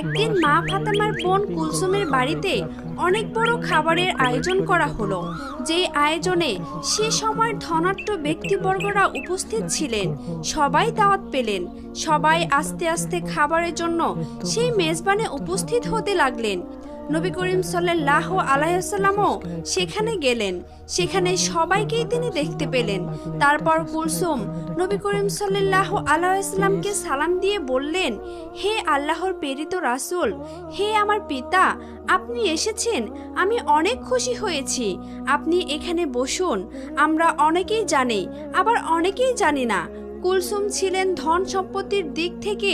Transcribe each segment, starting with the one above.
একদিন মা ফাতেমার বোন কুলসুমের বাড়িতে অনেক বড় খাবারের আয়োজন করা হলো। যে আয়োজনে সে সময় ধনাঢ্য ব্যক্তিবর্গরা উপস্থিত ছিলেন। সবাই দাওয়াত পেলেন। সবাই আস্তে আস্তে খাবারের জন্য সেই মেজবানে উপস্থিত হতে লাগলেন। নবী করিম সাল্লাল্লাহু আলাইহি ওয়াসাল্লামও সেখানে গেলেন। সেখানে সবাইকেই তিনি দেখতে পেলেন। তারপর কুলসুম নবী করিম সাল্লাল্লাহু আলাইহি ওয়াসাল্লামকে সালাম দিয়ে বললেন, হে আল্লাহর প্রেরিত রাসূল, হে আমার পিতা, আপনি এসেছেন, আমি অনেক খুশি হয়েছি। আপনি এখানে বসুন। আমরা অনেকেই জানি, আবার অনেকেই জানি না। কুলসুম ছিলেন ধন সম্পত্তির দিক থেকে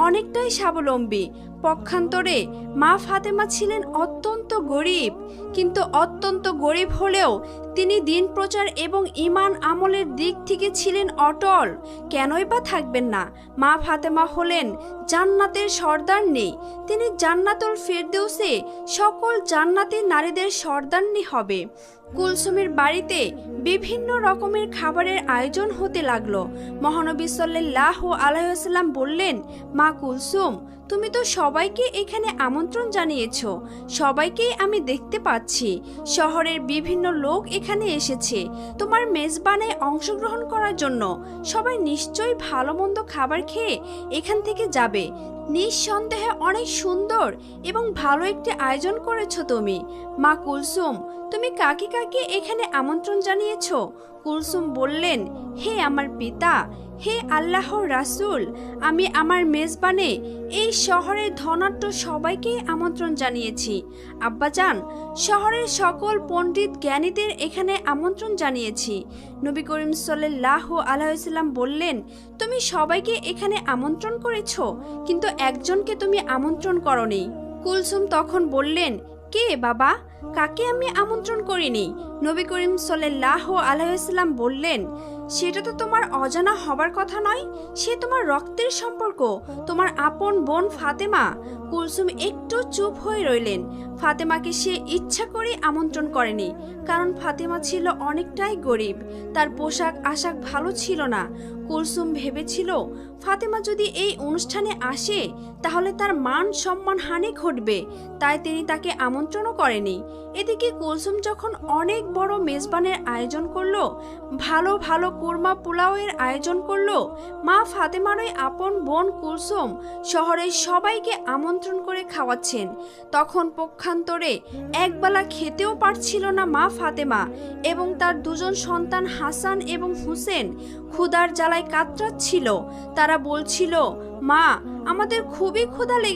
অনেকটাই স্বাবলম্বী। পক্ষান্তরে মা ফাতেমা ছিলেন অত্যন্ত গরিব। কিন্তু অত্যন্ত গরিব হলেও তিনি দিন প্রচার এবং ঈমান আমলের দিক থেকে ছিলেন অটল। কেনই বা থাকবেন না? মা ফাতেমা হলেন জান্নাতের সর্দারনী। তিনি জান্নাতুল ফেরদৌসে সকল জান্নাতি নারীদের সর্দারনী হবে। কুলসুমের বাড়িতে বিভিন্ন রকমের খাবারের আয়োজন হতে লাগলো। মহানবী সাল্লাল্লাহু আলাইহি ওয়াসাল্লাম বললেন, মা কুলসুম, তুমি তো সবাইকে এখানে আমন্ত্রণ জানিয়েছো। সবাইকেই আমি দেখতে পাচ্ছি। শহরের বিভিন্ন লোক এখানে এসেছে তোমার মেজবানে অংশগ্রহণ করার জন্য। সবাই নিশ্চয়ই ভালো মন্দ খাবার খেয়ে এখান থেকে যাবে। নিঃসন্দেহে অনেক সুন্দর এবং ভালো একটি আয়োজন করেছো তুমি। মা কুলসুম, তুমি কাকে কাকে এখানে আমন্ত্রণ জানিয়েছো? কুলসুম বললেন, হে আমার পিতা, হে আল্লাহর রাসূল, আমি আমার মেজবানে এই শহরের ধনাঢ্য সবাইকে আমন্ত্রণ জানিয়েছি। আব্বাজান, শহরের সকল পণ্ডিত জ্ঞানীদের এখানে আমন্ত্রণ জানিয়েছি। নবী করিম সাল্লাল্লাহু আলাইহি ওয়াসাল্লাম বললেন, তুমি সবাইকে এখানে আমন্ত্রণ করেছো, কিন্তু একজনকে তুমি আমন্ত্রণ করনি। কুলসুম তখন বললেন, কে বাবা? কাকে আমি আমন্ত্রণ করিনি? নবী করিম সাল্লাল্লাহু আলাইহি ওয়াসাল্লাম বললেন, সেটা তো তোমার অজানা হবার কথা নয়। সে তোমার রক্তের সম্পর্ক, তোমার আপন বোন ফাতেমা। কুলসুম একটু চুপ হয়ে রইলেন। ফাতেমাকে সে ইচ্ছা করে আমন্ত্রণ করেনি, কারণ ফাতেমা ছিল অনেকটাই গরিব। তার পোশাক আশাক ভালো ছিল না। কুলসুম ভেবেছিল, ফাতেমা যদি এই অনুষ্ঠানে আসে তাহলে তার মান সম্মান হানি ঘটবে, তাই তিনি তাকে আমন্ত্রণও করেনি। এদিকে কুলসুম যখন অনেক বড় মেজবানের আয়োজন করলো, ভালো ভালো কুরমা পোলাওয়ের আয়োজন করলো, মা ফাতেমারই আপন বোন কুলসুম শহরের সবাইকে আমন্ত্রণ করে খাওয়াচ্ছেন, তখন পক্ষান্তরে একবেলা খেতেও পারছিল না মা ফাতেমা এবং তার দুজন সন্তান হাসান এবং হুসেন ক্ষুধার জ্বালায় কাতরাচ্ছিল। তারা বলছিল, মা, আমাদের খুবই ক্ষুধা লেগেছে।